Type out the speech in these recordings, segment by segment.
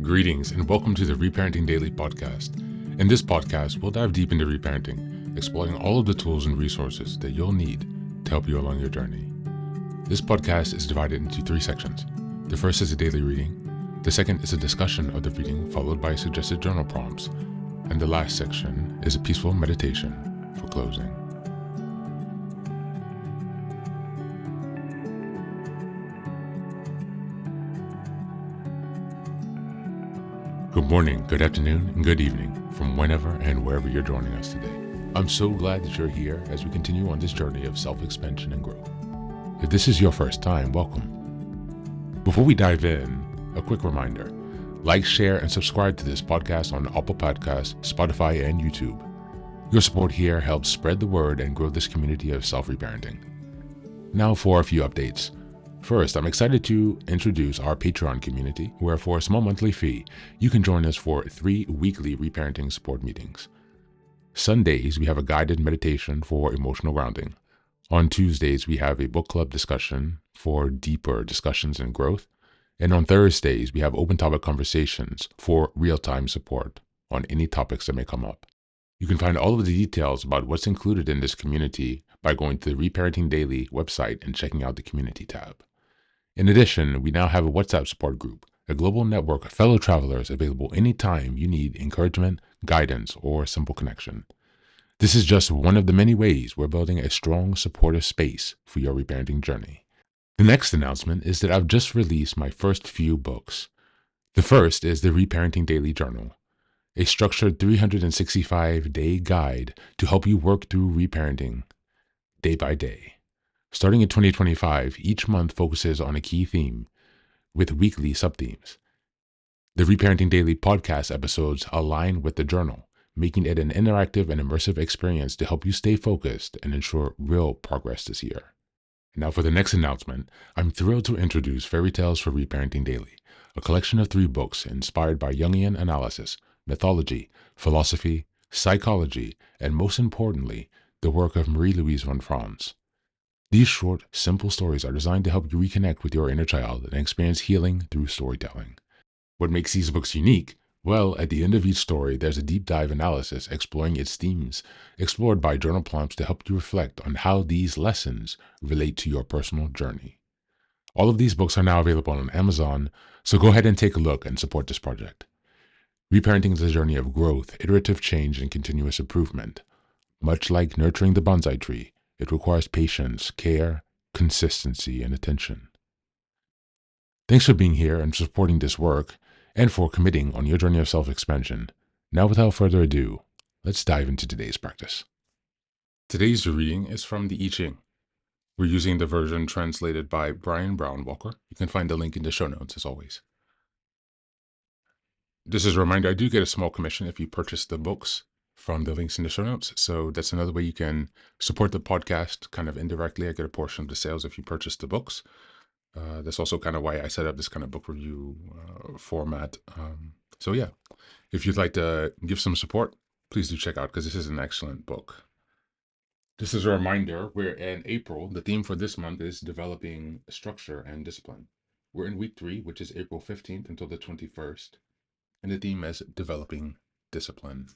Greetings and welcome to the Reparenting Daily podcast. In this podcast, we'll dive deep into reparenting, exploring all of the tools and resources that you'll need to help you along your journey. This podcast is divided into 3 sections. The first is a daily reading. The second is a discussion of the reading followed by suggested journal prompts. And the last section is a peaceful meditation for closing. Good morning, good afternoon, and good evening from whenever and wherever you're joining us today. I'm so glad that you're here as we continue on this journey of self-expansion and growth. If this is your first time, welcome. Before we dive in, a quick reminder. Like, share, and subscribe to this podcast on Apple Podcasts, Spotify, and YouTube. Your support here helps spread the word and grow this community of self-reparenting. Now for a few updates. First, I'm excited to introduce our Patreon community, where for a small monthly fee, you can join us for 3 weekly reparenting support meetings. Sundays, we have a guided meditation for emotional grounding. On Tuesdays, we have a book club discussion for deeper discussions and growth. And on Thursdays, we have open topic conversations for real-time support on any topics that may come up. You can find all of the details about what's included in this community by going to the Reparenting Daily website and checking out the community tab. In addition, we now have a WhatsApp support group, a global network of fellow travelers available anytime you need encouragement, guidance, or simple connection. This is just one of the many ways we're building a strong, supportive space for your reparenting journey. The next announcement is that I've just released my first few books. The first is the Reparenting Daily Journal, a structured 365-day guide to help you work through reparenting day by day. Starting in 2025, each month focuses on a key theme with weekly sub-themes. The Reparenting Daily podcast episodes align with the journal, making it an interactive and immersive experience to help you stay focused and ensure real progress this year. Now for the next announcement, I'm thrilled to introduce Fairy Tales for Reparenting Daily, a collection of 3 books inspired by Jungian analysis, mythology, philosophy, psychology, and most importantly, the work of Marie-Louise von Franz. These short, simple stories are designed to help you reconnect with your inner child and experience healing through storytelling. What makes these books unique? Well, at the end of each story, there's a deep dive analysis exploring its themes, explored by journal prompts to help you reflect on how these lessons relate to your personal journey. All of these books are now available on Amazon, so go ahead and take a look and support this project. Reparenting is a journey of growth, iterative change, and continuous improvement. Much like nurturing the bonsai tree, it requires patience, care, consistency, and attention. Thanks for being here and supporting this work, and for committing on your journey of self-expansion. Now, without further ado, let's dive into today's practice. Today's reading is from the I Ching. We're using the version translated by Brian Brown Walker. You can find the link in the show notes, as always. Just as a reminder, I do get a small commission if you purchase the books from the links in the show notes. So that's another way you can support the podcast kind of indirectly. I get a portion of the sales if you purchase the books. That's also kind of why I set up this kind of book review format. So yeah, if you'd like to give some support, please do check out because this is an excellent book. Just as a reminder, we're in April. The theme for this month is developing structure and discipline. We're in week 3, which is April 15th until the 21st. And the theme is developing discipline.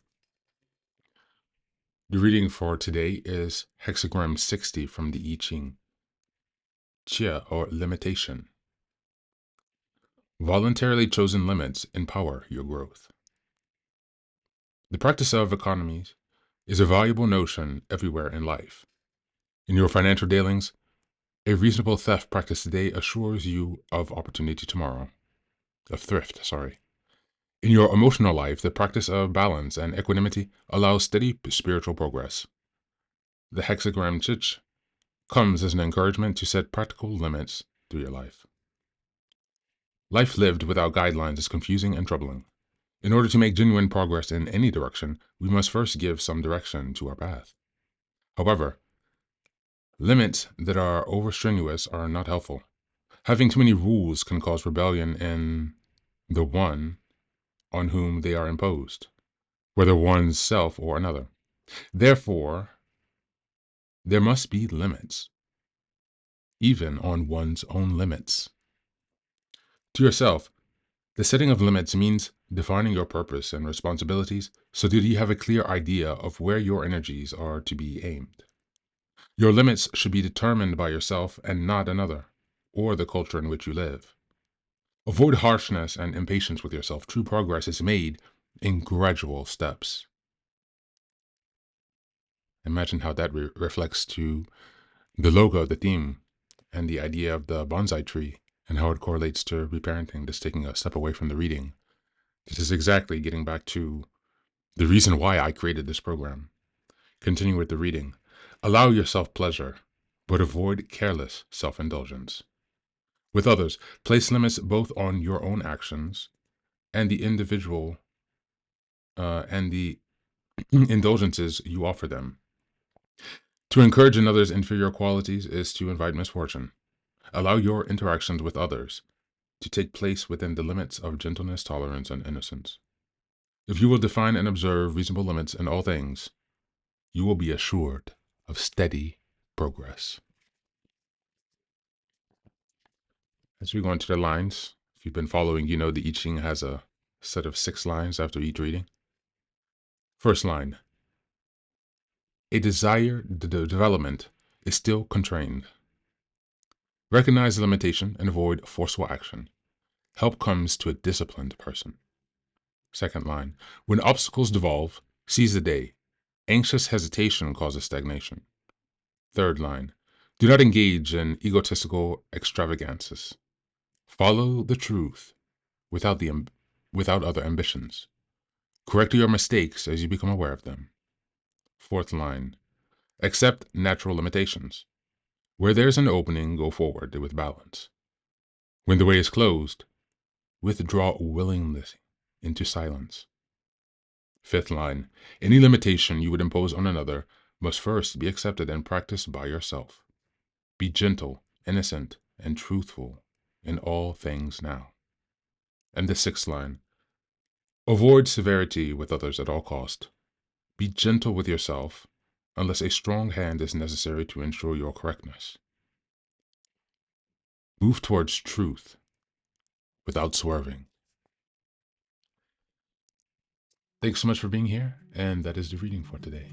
The reading for today is hexagram 60 from the I Ching. Chia, or limitation. Voluntarily chosen limits empower your growth. The practice of economies is a valuable notion everywhere in life. In your financial dealings, a reasonable theft practice today assures you of opportunity tomorrow. Of thrift, sorry. In your emotional life, the practice of balance and equanimity allows steady spiritual progress. The hexagram chich comes as an encouragement to set practical limits to your life. Life lived without guidelines is confusing and troubling. In order to make genuine progress in any direction, we must first give some direction to our path. However, limits that are overstrenuous are not helpful. Having too many rules can cause rebellion in the one on whom they are imposed, whether one's self or another. Therefore, there must be limits, even on one's own limits. To yourself, The setting of limits means defining your purpose and responsibilities so that you have a clear idea of where your energies are to be aimed. Your limits should be determined by yourself and not another, or the culture in which you live. Avoid harshness and impatience with yourself. True progress is made in gradual steps. Imagine how that reflects to the logo of the theme and the idea of the bonsai tree and how it correlates to reparenting, just taking a step away from the reading. This is exactly getting back to the reason why I created this program. Continuing with the reading. Allow yourself pleasure, but avoid careless self-indulgence. With others, place limits both on your own actions and the individual and the indulgences you offer them. To encourage another's inferior qualities is to invite misfortune. Allow your interactions with others to take place within the limits of gentleness, tolerance, and innocence. If you will define and observe reasonable limits in all things, you will be assured of steady progress. As we go into the lines, if you've been following, you know the I Ching has a set of 6 lines after each reading. First line. A desired development is still constrained. Recognize the limitation and avoid forceful action. Help comes to a disciplined person. Second line. When obstacles devolve, seize the day. Anxious hesitation causes stagnation. Third line. Do not engage in egotistical extravagances. Follow the truth without other ambitions. Correct your mistakes as you become aware of them. Fourth line. Accept natural limitations. Where there's an opening, go forward with balance. When the way is closed, withdraw willingly into silence. Fifth line. Any limitation you would impose on another must first be accepted and practiced by yourself. Be gentle, innocent, and truthful in all things now. And the sixth line. Avoid severity with others at all cost. Be gentle with yourself unless a strong hand is necessary to ensure your correctness. Move towards truth without swerving. Thanks so much for being here, and that is the reading for today.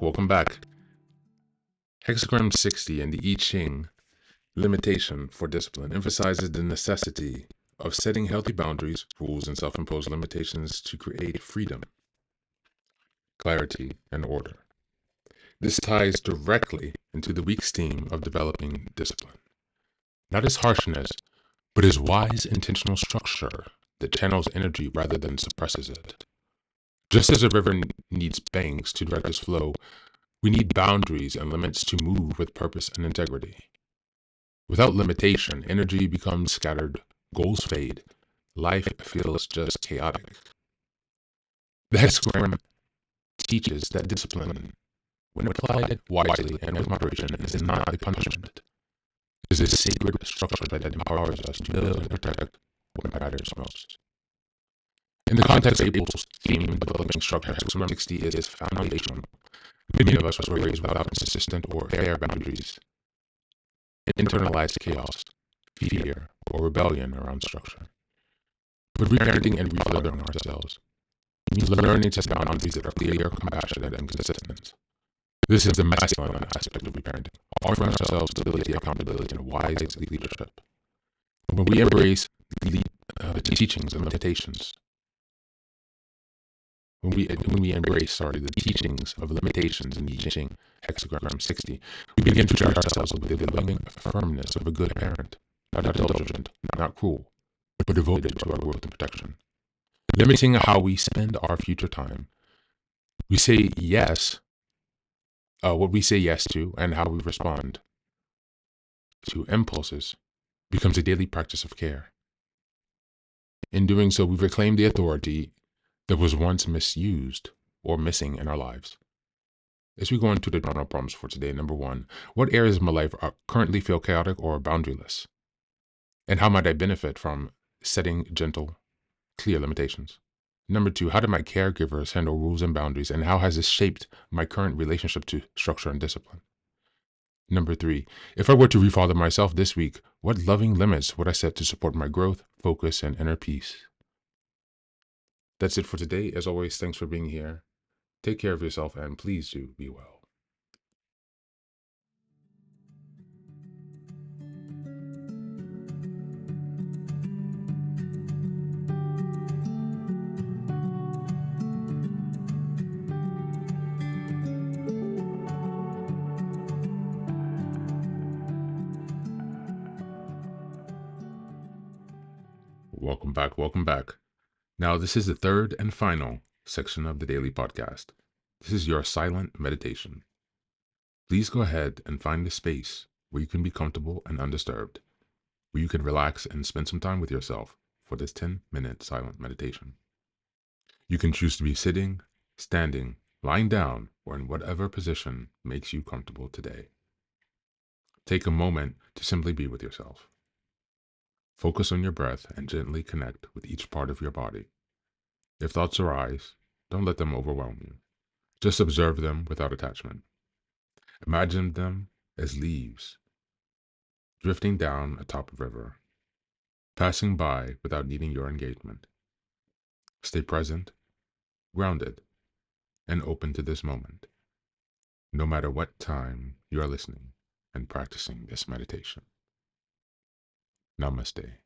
Welcome back. Hexagram 60 in the I Ching, limitation for discipline, emphasizes the necessity of setting healthy boundaries, rules, and self-imposed limitations to create freedom, clarity, and order. This ties directly into the week's theme of developing discipline. Not as harshness, but as wise, intentional structure that channels energy rather than suppresses it. Just as a river needs banks to direct its flow, we need boundaries and limits to move with purpose and integrity. Without limitation, energy becomes scattered, goals fade, life feels just chaotic. The hexagram teaches that discipline, when applied wisely and with moderation, is not a punishment. It is a sacred structure that empowers us to build and protect what matters most. In the context of April's theme, developing structure, hexagram 60 is foundational. Many of us were raised without consistent or fair boundaries. Internalized chaos, fear, or rebellion around structure. But reparenting and refiltering ourselves means learning to set boundaries that are clear, compassionate, and consistent. This is the masculine aspect of reparenting, offering ourselves stability, accountability, and wise leadership. When we embrace the teachings and limitations, when we embrace the teachings of limitations in the I Ching, hexagram 60, we begin to treat ourselves with the loving firmness of a good parent, not indulgent, not cruel, but devoted to our growth and protection. Limiting how we spend our future time, we say yes, what we say yes to and how we respond to impulses becomes a daily practice of care. In doing so, we reclaim the authority that was once misused or missing in our lives. As we go into the journal prompts for today, number one, what areas of my life are currently feel chaotic or boundaryless? And how might I benefit from setting gentle, clear limitations? Number two, how do my caregivers handle rules and boundaries, and how has this shaped my current relationship to structure and discipline? Number three, if I were to refather myself this week, what loving limits would I set to support my growth, focus, and inner peace? That's it for today. As always, thanks for being here. Take care of yourself and please do be well. Welcome back. Welcome back. Now, this is the third and final section of the daily podcast. This is your silent meditation. Please go ahead and find a space where you can be comfortable and undisturbed, where you can relax and spend some time with yourself for this 10-minute silent meditation. You can choose to be sitting, standing, lying down, or in whatever position makes you comfortable today. Take a moment to simply be with yourself. Focus on your breath and gently connect with each part of your body. If thoughts arise, don't let them overwhelm you. Just observe them without attachment. Imagine them as leaves drifting down atop a river, passing by without needing your engagement. Stay present, grounded, and open to this moment, no matter what time you are listening and practicing this meditation. Namaste.